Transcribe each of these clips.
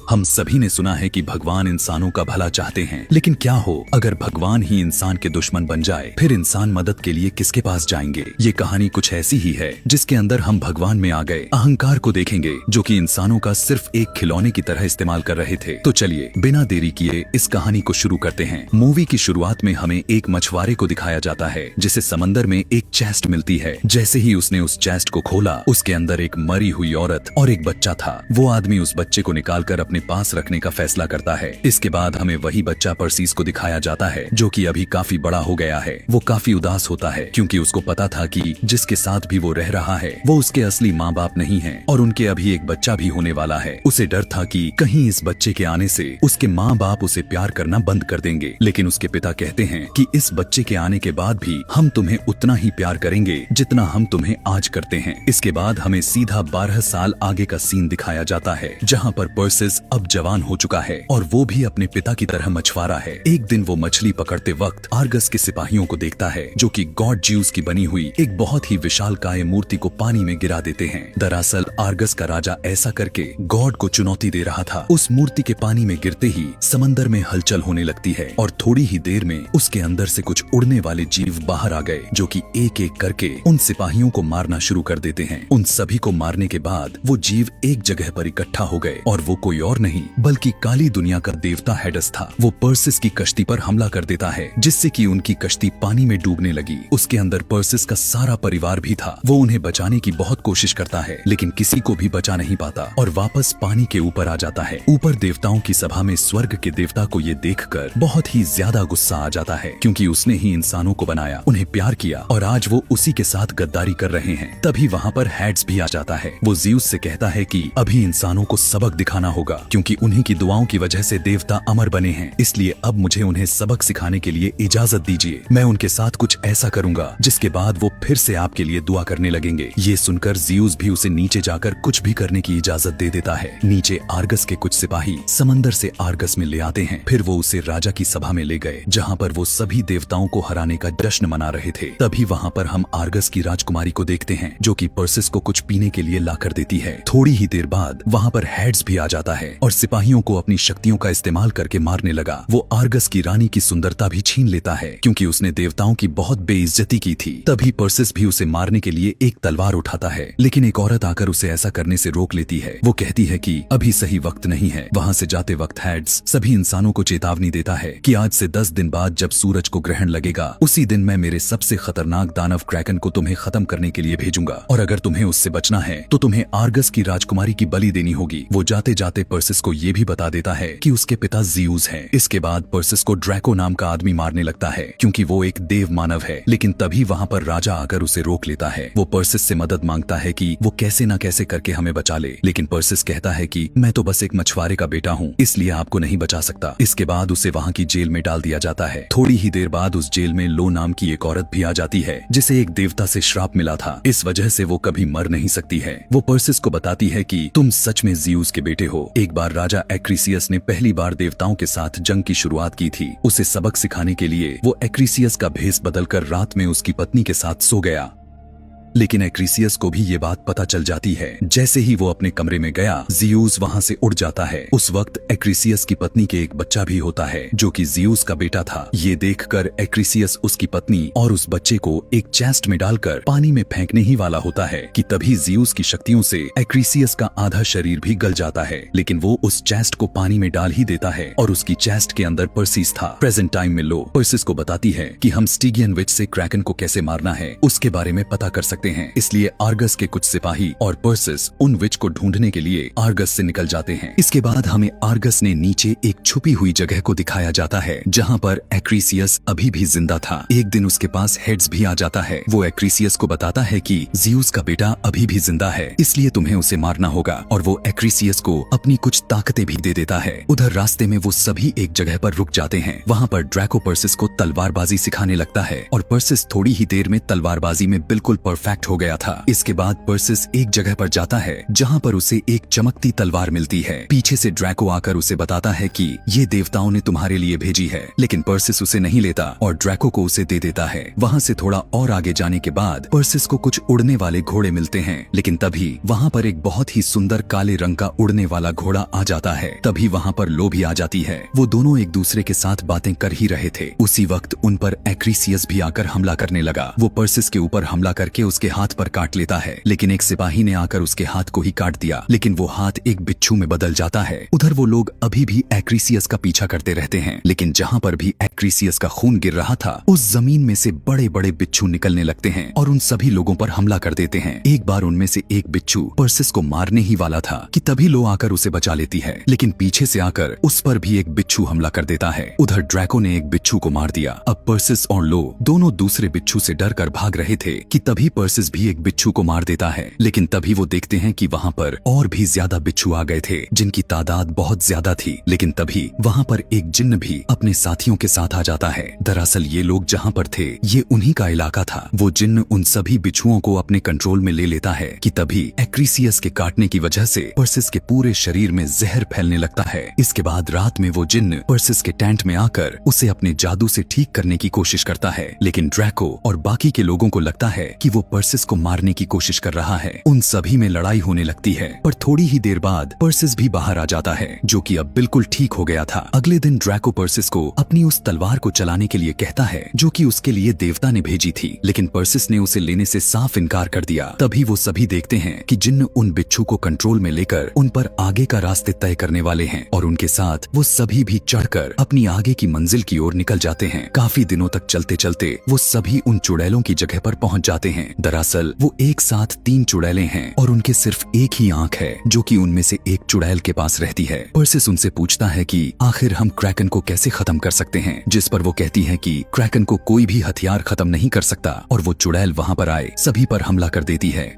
हम सभी ने सुना है कि भगवान इंसानों का भला चाहते हैं, लेकिन क्या हो अगर भगवान ही इंसान के दुश्मन बन जाए, फिर इंसान मदद के लिए किसके पास जाएंगे। ये कहानी कुछ ऐसी ही है जिसके अंदर हम भगवान में आ गए अहंकार को देखेंगे, जो कि इंसानों का सिर्फ एक खिलौने की तरह इस्तेमाल कर रहे थे। तो चलिए बिना देरी किए इस कहानी को शुरू करते हैं। मूवी की शुरुआत में हमें एक मछुआरे को दिखाया जाता है जिसे समंदर में एक चेस्ट मिलती है। जैसे ही उसने उस चेस्ट को खोला, उसके अंदर एक मरी हुई औरत और एक बच्चा था। वो आदमी उस बच्चे को निकालकर अपने पास रखने का फैसला करता है। इसके बाद हमें वही बच्चा पर्सिस को दिखाया जाता है, जो कि अभी काफी बड़ा हो गया है। वो काफी उदास होता है क्योंकि उसको पता था कि जिसके साथ भी वो रह रहा है वो उसके असली माँ बाप नहीं है और उनके अभी एक बच्चा भी होने वाला है। उसे डर था कि कहीं इस बच्चे के आने से उसके माँ बाप उसे प्यार करना बंद कर देंगे, लेकिन उसके पिता कहते हैं कि इस बच्चे के आने के बाद भी हम तुम्हें उतना ही प्यार करेंगे जितना हम तुम्हें आज करते हैं। इसके बाद हमें सीधा 12 साल आगे का सीन दिखाया जाता है, जहाँ पर पर्सिस अब जवान हो चुका है और वो भी अपने पिता की तरह मछुआरा है। एक दिन वो मछली पकड़ते वक्त आर्गस के सिपाहियों को देखता है, जो कि गॉड ज्यूस की बनी हुई एक बहुत ही विशालकाय मूर्ति को पानी में गिरा देते हैं। दरअसल आर्गस का राजा ऐसा करके गॉड को चुनौती दे रहा था। उस मूर्ति के पानी में गिरते ही समंदर में हलचल होने लगती है और थोड़ी ही देर में उसके अंदर से कुछ उड़ने वाले जीव बाहर आ गए, जो कि एक एक करके उन सिपाहियों को मारना शुरू कर देते हैं। उन सभी को मारने के बाद वो जीव एक जगह पर इकट्ठा हो गए और वो कोई और नहीं बल्कि काली दुनिया का देवता हेडस था। वो पर्सिस की कश्ती पर हमला कर देता है, जिससे कि उनकी कश्ती पानी में डूबने लगी। उसके अंदर पर्सिस का सारा परिवार भी था। वो उन्हें बचाने की बहुत कोशिश करता है, लेकिन किसी को भी बचा नहीं पाता और वापस पानी के ऊपर आ जाता है। ऊपर देवताओं की सभा में स्वर्ग के देवता को ये देखकर बहुत ही ज्यादा गुस्सा आ जाता है, क्योंकि उसने ही इंसानों को बनाया, उन्हें प्यार किया और आज वो उसी के साथ गद्दारी कर रहे हैं। तभी वहाँ पर हेड्स भी आ जाता है। वो ज़्यूस से कहता है कि अभी इंसानों को सबक दिखाना होगा, क्योंकि उन्हीं की दुआओं की वजह से देवता अमर बने हैं। इसलिए अब मुझे उन्हें सबक सिखाने के लिए इजाजत दीजिए। मैं उनके साथ कुछ ऐसा करूंगा जिसके बाद वो फिर से आपके लिए दुआ करने लगेंगे। ये सुनकर ज़्यूस भी उसे नीचे जाकर कुछ भी करने की इजाजत दे देता है। नीचे आर्गस के कुछ सिपाही समंदर से आर्गस में ले आते हैं। फिर वो उसे राजा की सभा में ले गए, जहाँ पर वो सभी देवताओं को हराने का जश्न मना रहे थे। तभी वहाँ पर हम आर्गस की राजकुमारी को देखते हैं, जो कि पर्सिस को कुछ पीने के लिए ला कर देती है। थोड़ी ही देर बाद वहाँ पर हेड्स भी आ जाता है और सिपाहियों को अपनी शक्तियों का इस्तेमाल करके मारने लगा। वो आर्गस की रानी की सुंदरता भी छीन लेता है, क्योंकि उसने देवताओं की बहुत बेइज्जती की थी। तभी पर्सिस भी उसे मारने के लिए एक तलवार उठाता है, लेकिन एक औरत आकर उसे ऐसा करने से रोक लेती है। वो कहती है कि अभी सही वक्त नहीं है। वहाँ से जाते वक्त हेड्स सभी इंसानों को चेतावनी देता है कि आज से 10 दिन बाद जब सूरज को ग्रहण लगेगा, उसी दिन मैं मेरे सबसे खतरनाक दानव क्रैकन को तुम्हें खत्म करने के लिए भेजूंगा, और अगर तुम्हें उससे बचना है तो तुम्हें आर्गस की राजकुमारी की बलि देनी होगी। वो जाते जाते पर्सिस को ये भी बता देता है कि उसके पिता ज़्यूस हैं। इसके बाद पर्सिस को ड्रैको नाम का आदमी मारने लगता है, क्योंकि वो एक देव मानव है। लेकिन तभी वहाँ पर राजा आकर उसे रोक लेता है। वो पर्सिस से मदद मांगता है कि वो कैसे न कैसे करके हमें बचा ले, लेकिन पर्सिस कहता है कि मैं तो बस एक मछुआरे का बेटा हूँ, इसलिए आपको नहीं बचा सकता। इसके बाद उसे वहाँ की जेल में डाल दिया जाता है। थोड़ी ही देर बाद उस जेल में लो नाम की एक औरत भी आ जाती है, जिसे एक देवता से श्राप मिला था। इस वजह से वो कभी मर नहीं सकती है। वो पर्सिस को बताती है कि तुम सच में ज़्यूस के बेटे हो। एक बार राजा एक्रीसियस ने पहली बार देवताओं के साथ जंग की शुरुआत की थी। उसे सबक सिखाने के लिए वो एक्रीसियस का भेष बदलकर रात में उसकी पत्नी के साथ सो गया, लेकिन एक्रीसियस को भी ये बात पता चल जाती है। जैसे ही वो अपने कमरे में गया, ज़्यूस वहाँ से उड़ जाता है। उस वक्त एक्रीसियस की पत्नी के एक बच्चा भी होता है, जो कि ज़्यूस का बेटा था। ये देखकर एक्रीसियस उसकी पत्नी और उस बच्चे को एक चेस्ट में डालकर पानी में फेंकने ही वाला होता है कि तभी ज़्यूस की शक्तियों से एक्रीसियस का आधा शरीर भी गल जाता है, लेकिन वो उस चेस्ट को पानी में डाल ही देता है और उसकी चेस्ट के अंदर पर्सिस था। प्रेजेंट टाइम में लो पर्सिस को बताती है कि हम स्टिगियन विच से क्रैकन को कैसे मारना है उसके बारे में पता कर सकते हैं। इसलिए आर्गस के कुछ सिपाही और पर्सिस उन विच को ढूंढने के लिए आर्गस से निकल जाते हैं। इसके बाद हमें आर्गस ने नीचे एक छुपी हुई जगह को दिखाया जाता है, जहाँ पर एक्रीसियस अभी भी जिंदा था। एक दिन उसके पास हेड्स भी आ जाता है। वो एक्रीसियस को बताता है कि ज़्यूस का बेटा अभी भी जिंदा है, इसलिए तुम्हें उसे मारना होगा, और वो एक्रीसियस को अपनी कुछ ताकतें भी दे देता है। उधर रास्ते में वो सभी एक जगह पर रुक जाते हैं। वहाँ पर ड्रैको पर्सिस को तलवारबाजी सिखाने लगता है और पर्सिस थोड़ी ही देर में तलवारबाजी में बिल्कुल परफेक्ट डिस्ट्रैक्ट हो गया था। इसके बाद पर्सिस एक जगह पर जाता है जहाँ पर उसे एक चमकती तलवार मिलती है। पीछे से ड्रैको आकर उसे बताता है कि ये देवताओं ने तुम्हारे लिए भेजी है, लेकिन पर्सिस उसे नहीं लेता और ड्रैको को उसे दे देता है। वहाँ से थोड़ा और आगे जाने के बाद पर्सिस को कुछ उड़ने वाले घोड़े मिलते हैं, लेकिन तभी वहाँ पर एक बहुत ही सुंदर काले रंग का उड़ने वाला घोड़ा आ जाता है। तभी वहाँ पर लो भी आ जाती है। वो दोनों एक दूसरे के साथ बातें कर ही रहे थे। उसी वक्त उन पर एक्रीसियस भी आकर हमला करने लगा। वो पर्सिस के ऊपर हमला करके उसके हाथ पर काट लेता है, लेकिन एक सिपाही ने आकर उसके हाथ को ही काट दिया, लेकिन वो हाथ एक बिच्छू में बदल जाता है। उधर वो लोग अभी भी एक्रीसियस का पीछा करते रहते हैं, लेकिन जहाँ पर भी एक्रीसियस का खून गिर रहा था उस जमीन में से बड़े बड़े बिच्छू निकलने लगते हैं और उन सभी लोगों पर हमला कर देते हैं। एक बार उनमें से एक बिच्छू पर्सिस को मारने ही वाला था कि तभी लो आकर उसे बचा लेती है, लेकिन पीछे से आकर उस पर भी एक बिच्छू हमला कर देता है। उधर ड्रैको ने एक बिच्छू को मार दिया। अब पर्सिस और लो दोनों दूसरे बिच्छू से डर कर भाग रहे थे कि तभी पर्सिस भी एक बिच्छू को मार देता है, लेकिन तभी वो देखते हैं कि वहाँ पर और भी ज्यादा बिच्छू आ गए थे जिनकी तादाद बहुत ज्यादा थी। लेकिन तभी वहाँ पर एक जिन्न भी अपने साथियों के साथ आ जाता है। दरअसल ये लोग जहाँ पर थे ये उन्हीं का इलाका था। वो जिन्न उन सभी बिच्छुओं को अपने कंट्रोल में ले लेता है कि तभी एक्रीसियस के काटने की वजह से पर्सिस के पूरे शरीर में जहर फैलने लगता है। इसके बाद रात में वो जिन्न पर्सिस के टेंट में आकर उसे अपने जादू से ठीक करने की कोशिश करता है, लेकिन ड्रैको और बाकी के लोगों को लगता है कि वो पर्सिस को मारने की कोशिश कर रहा है। उन सभी में लड़ाई होने लगती है, पर थोड़ी ही देर बाद पर्सिस भी बाहर आ जाता है, जो कि अब बिल्कुल ठीक हो गया था। अगले दिन ड्रैको पर्सिस को अपनी उस तलवार को चलाने के लिए कहता है जो कि उसके लिए देवता ने भेजी थी, लेकिन पर्सिस ने उसे लेने से साफ इनकार कर दिया। तभी वो सभी देखते हैं कि जिन्न उन बिच्छू को कंट्रोल में लेकर उन पर आगे का रास्ते तय करने वाले हैं और उनके साथ वो सभी भी चढ़कर अपनी आगे की मंजिल की ओर निकल जाते हैं। काफी दिनों तक चलते चलते वो सभी उन चुड़ैलों की जगह पर पहुंच जाते हैं। दरअसल वो एक साथ 3 चुड़ैले हैं और उनके सिर्फ एक ही आंख है, जो कि उनमें से एक चुड़ैल के पास रहती है। पर्सिस उनसे पूछता है कि आखिर हम क्रैकन को कैसे खत्म कर सकते हैं, जिस पर वो कहती है कि क्रैकन को कोई भी हथियार खत्म नहीं कर सकता और वो चुड़ैल वहाँ पर आए सभी पर हमला कर देती है।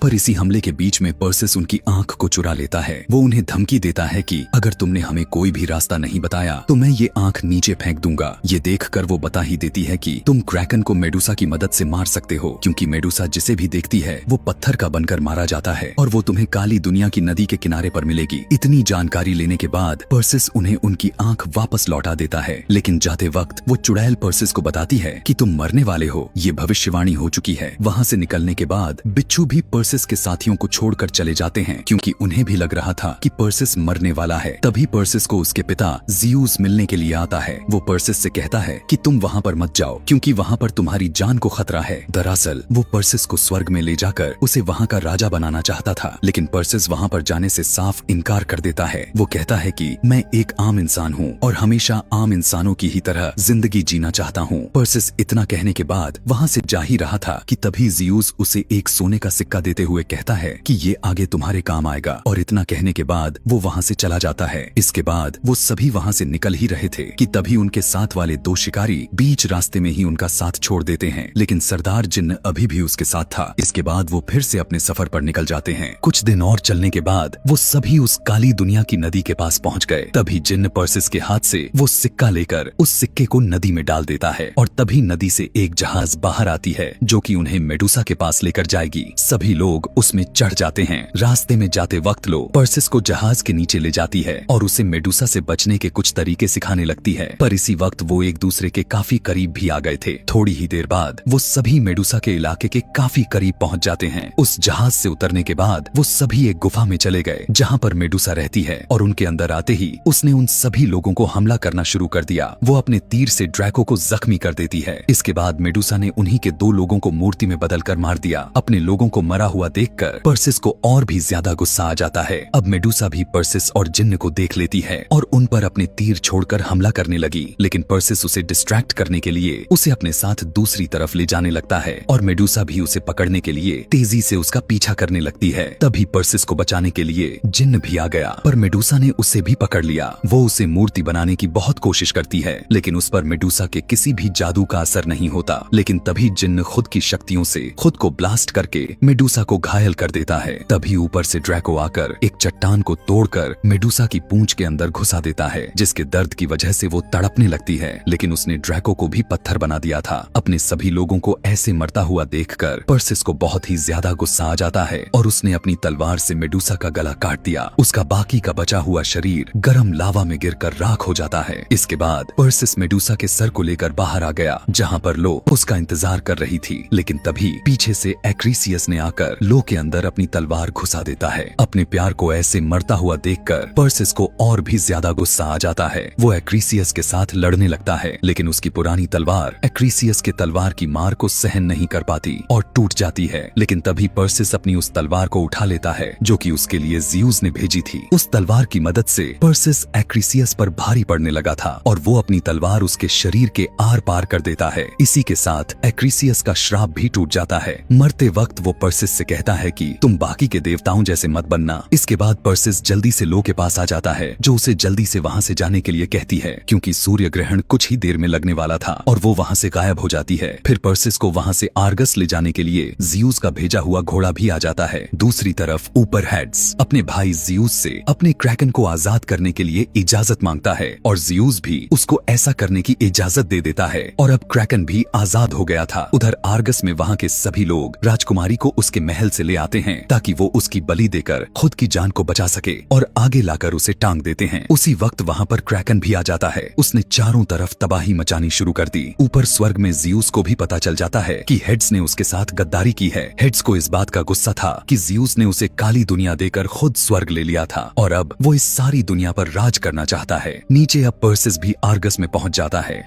पर इसी हमले के बीच में पर्सिस उनकी आंख को चुरा लेता है। वो उन्हें धमकी देता है कि अगर तुमने हमें कोई भी रास्ता नहीं बताया तो मैं ये आंख नीचे फेंक दूंगा। ये देखकर वो बता ही देती है कि तुम क्रैकन को मेडुसा की मदद से मार सकते हो, क्योंकि मेडुसा जिसे भी देखती है वो पत्थर का बनकर मारा जाता है और वो तुम्हें काली दुनिया की नदी के किनारे पर मिलेगी। इतनी जानकारी लेने के बाद पर्सिस उन्हें उनकी आंख वापस लौटा देता है, लेकिन जाते वक्त वो चुड़ैल पर्सिस को बताती है कि तुम मरने वाले हो। ये भविष्यवाणी हो चुकी है। वहाँ से निकलने के बाद बिच्छू भी पर्सिस के साथियों को छोड़कर चले जाते हैं, क्योंकि उन्हें भी लग रहा था कि पर्सिस मरने वाला है। तभी पर्सिस को उसके पिता ज़ियूस मिलने के लिए आता है। वो पर्सिस से कहता है कि तुम वहाँ पर मत जाओ, क्योंकि वहाँ पर तुम्हारी जान को खतरा है। दरअसल वो पर्सिस को स्वर्ग में ले जाकर उसे वहाँ का राजा बनाना चाहता था, लेकिन पर्सिस वहाँ पर जाने से साफ इनकार कर देता है। वो कहता है कि मैं एक आम इंसान हूँ और हमेशा आम इंसानों की ही तरह जिंदगी जीना चाहता हूँ। पर्सिस इतना कहने के बाद वहाँ से जा ही रहा था कि तभी ज़ियूस उसे एक सोने का सिक्का देते हुए कहता है कि ये आगे तुम्हारे काम आएगा, और इतना कहने के बाद वो वहाँ से चला जाता है। इसके बाद वो सभी वहाँ से निकल ही रहे थे कि तभी उनके साथ वाले 2 शिकारी बीच रास्ते में ही उनका साथ छोड़ देते हैं, लेकिन सरदार जिन्न अभी भी उसके साथ था। इसके बाद वो फिर से अपने सफर पर निकल जाते हैं। कुछ दिन और चलने के बाद वो सभी उस काली दुनिया की नदी के पास पहुँच गए। तभी जिन्न पर्सिस के हाथ से वो सिक्का लेकर उस सिक्के को नदी में डाल देता है और तभी नदी से एक जहाज बाहर आती है, जो कि उन्हें मेडुसा के पास लेकर जाएगी। सभी लोग उसमें चढ़ जाते हैं। रास्ते में जाते वक्त लो पर्सिस को जहाज के नीचे ले जाती है और उसे मेडुसा से बचने के कुछ तरीके सिखाने लगती है। पर इसी वक्त वो एक दूसरे के काफी करीब भी आ गए थे। थोड़ी ही देर बाद वो सभी मेडुसा के इलाके के काफी करीब पहुंच जाते हैं। उस जहाज से उतरने के बाद वो सभी एक गुफा में चले गए जहाँ पर मेडुसा रहती है, और उनके अंदर आते ही उसने उन सभी लोगों को हमला करना शुरू कर दिया। वो अपने तीर से ड्रैको को जख्मी कर देती है। इसके बाद मेडुसा ने उन्हीं के 2 लोगों को मूर्ति में बदलकर मार दिया। अपने लोगों को मरा हुआ देखकर पर्सिस को और भी ज्यादा गुस्सा आ जाता है। अब मेडुसा भी पर्सिस और जिन्न को देख लेती है और उन पर अपने तीर छोड़कर हमला करने लगी, लेकिन पर्सिस उसे डिस्ट्रैक्ट करने के लिए उसे अपने साथ दूसरी तरफ ले जाने लगता है और मेडुसा भी उसे पकड़ने के लिए तेजी से उसका पीछा करने लगती है। तभी पर्सिस को बचाने के लिए जिन्न भी आ गया, पर मेडुसा ने उसे भी पकड़ लिया। वो उसे मूर्ति बनाने की बहुत कोशिश करती है, लेकिन उस पर मेडुसा के किसी भी जादू का असर नहीं होता। लेकिन तभी जिन्न खुद की शक्तियों से खुद को ब्लास्ट करके मेडुसा को घायल कर देता है। तभी ऊपर से ड्रैको आकर एक चट्टान को तोड़कर मेडुसा की पूंछ के अंदर घुसा देता है, जिसके दर्द की वजह से वो तड़पने लगती है। लेकिन उसने ड्रैको को भी पत्थर बना दिया था। अपने सभी लोगों को ऐसे मरता हुआ देखकर पर्सिस को बहुत ही ज्यादा गुस्सा आ जाता है और उसने अपनी तलवार से मेडुसा का गला काट दिया। उसका बाकी का बचा हुआ शरीर गर्म लावा में गिरकर राख हो जाता है। इसके बाद पर्सिस मेडुसा के सर को लेकर बाहर आ गया, जहाँ पर लो उसका इंतजार कर रही थी। लेकिन तभी पीछे से एक्रीसियस ने आकर लो के अंदर अपनी तलवार घुसा देता है। अपने प्यार को ऐसे मरता हुआ देखकर पर्सिस को और भी ज्यादा गुस्सा आ जाता है। वो एक्रीसियस के साथ लड़ने लगता है, लेकिन उसकी पुरानी तलवार एक्रीसियस के तलवार की मार को सहन नहीं कर पाती और टूट जाती है। लेकिन तभी पर्सिस अपनी उस तलवार को उठा लेता है जो कि उसके लिए ज़्यूस ने भेजी थी। उस तलवार की मदद से पर्सिस एक्रीसियस पर भारी पड़ने लगा था और वो अपनी तलवार उसके शरीर के आर पार कर देता है। इसी के साथ एक्रीसियस का श्राप भी टूट जाता है। मरते वक्त वो पर्सिस से कहता है कि तुम बाकी के देवताओं जैसे मत बनना। इसके बाद पर्सिस जल्दी से लो के पास आ जाता है, जो उसे जल्दी से वहाँ से जाने के लिए कहती है, क्योंकि सूर्य ग्रहण कुछ ही देर में लगने वाला था और वो वहाँ से गायब हो जाती है। फिर पर्सिस को वहाँ से आर्गस ले जाने के लिए ज़्यूस का भेजा हुआ घोड़ा भी आ जाता है। दूसरी तरफ ऊपर हेड्स अपने भाई ज़्यूस से अपने क्रैकन को आजाद करने के लिए इजाजत मांगता है और ज़्यूस भी उसको ऐसा करने की इजाजत दे देता है और अब क्रैकन भी आजाद हो गया था। उधर आर्गस में वहाँ के सभी लोग राजकुमारी को उसके महल से ले आते हैं ताकि वो उसकी बलि देकर खुद की जान को बचा सके और आगे लाकर उसे टांग देते हैं। उसी वक्त वहाँ पर क्रैकन भी आ जाता है। उसने चारों तरफ तबाही मचानी शुरू कर दी। ऊपर स्वर्ग में ज़्यूस को भी पता चल जाता है कि हेड्स ने उसके साथ गद्दारी की है। हेड्स को इस बात का गुस्सा था कि ज़्यूस ने उसे काली दुनिया देकर खुद स्वर्ग ले लिया था और अब वो इस सारी दुनिया पर राज करना चाहता है। नीचे अब पर्सिस भी आर्गस में पहुंच जाता है,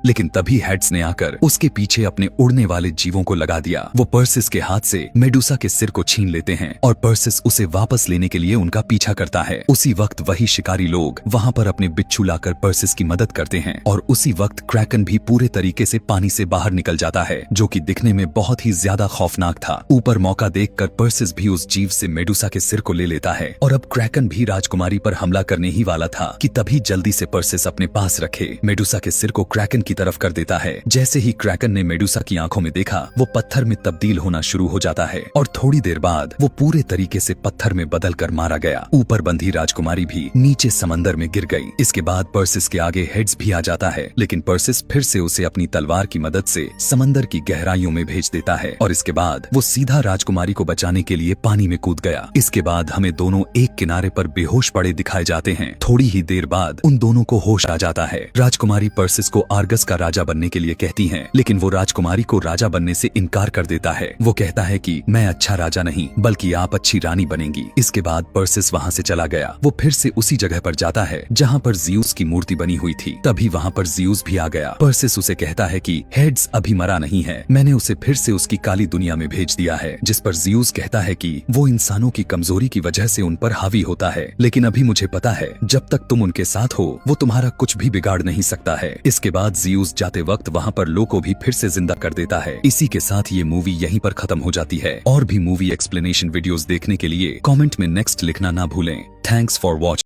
लेकिन तभी हेड्स ने आकर उसके पीछे अपने उड़ने वाले जीवों को लगा दिया। वो पर्सिस के हाथ से मेडुसा के सिर को छीन लेते हैं और पर्सिस उसे वापस लेने के लिए उनका पीछा करता है। उसी वक्त वही शिकारी लोग वहाँ पर अपने बिच्छू लाकर पर्सिस की मदद करते हैं और उसी वक्त क्रैकन भी पूरे तरीके से पानी से बाहर निकल जाता है, जो कि दिखने में बहुत ही ज्यादा खौफनाक था। ऊपर मौका देखकर पर्सिस भी उस जीव से मेडुसा के सिर को ले लेता है और अब क्रैकन भी राजकुमारी पर हमला करने ही वाला था कि तभी जल्दी से पर्सिस अपने पास रखे मेडुसा के सिर को क्रैकन की तरफ कर देता है। जैसे ही क्रैकन ने मेडुसा की आंखों में देखा, वो पत्थर में तब्दील होना शुरू हो जाता है और थोड़ी देर बाद वो पूरे तरीके से पत्थर में बदलकर मारा गया। ऊपर बंधी राजकुमारी भी नीचे समंदर में गिर गई। इसके बाद पर्सिस के आगे हेड्स भी आ जाता है, लेकिन पर्सिस फिर से उसे अपनी तलवार की मदद से समंदर की गहराइयों में भेज देता है और इसके बाद वो सीधा राजकुमारी को बचाने के लिए पानी में कूद गया। इसके बाद हमें दोनों एक किनारे पर बेहोश पड़े दिखाए जाते हैं। थोड़ी ही देर बाद उन दोनों को होश आ जाता है। राजकुमारी पर्सिस को आर्गस का राजा बनने के लिए कहती हैं, लेकिन वो राजकुमारी को राजा बनने से इनकार कर देता है। वो कहता है कि मैं अच्छा राजा नहीं बल्कि आप अच्छी रानी बनेंगी। इसके बाद पर्सिस वहाँ से चला गया। वो फिर से उसी जगह पर जाता है जहाँ पर ज़्यूस की मूर्ति बनी हुई थी। तभी वहाँ पर ज़्यूस भी आ गया। पर्सिस उसे कहता है कि हेड्स अभी मरा नहीं है, मैंने उसे फिर से उसकी काली दुनिया में भेज दिया है। जिस पर ज़्यूस कहता है कि वो इंसानों की कमजोरी की वजह से उन पर हावी होता है, लेकिन अभी मुझे पता है जब तक तुम उनके साथ हो वो तुम्हारा कुछ भी बिगाड़ नहीं सकता है। इसके बाद ज़्यूस जाते वक्त वहाँ पर लो को भी फिर से जिंदा कर देता है। इसी के साथ ये मूवी यहीं पर खत्म हो जाती है। और भी मूवी एक्सप्लेनेशन वीडियोस देखने के लिए कमेंट में नेक्स्ट लिखना ना भूलें। Thanks for watching.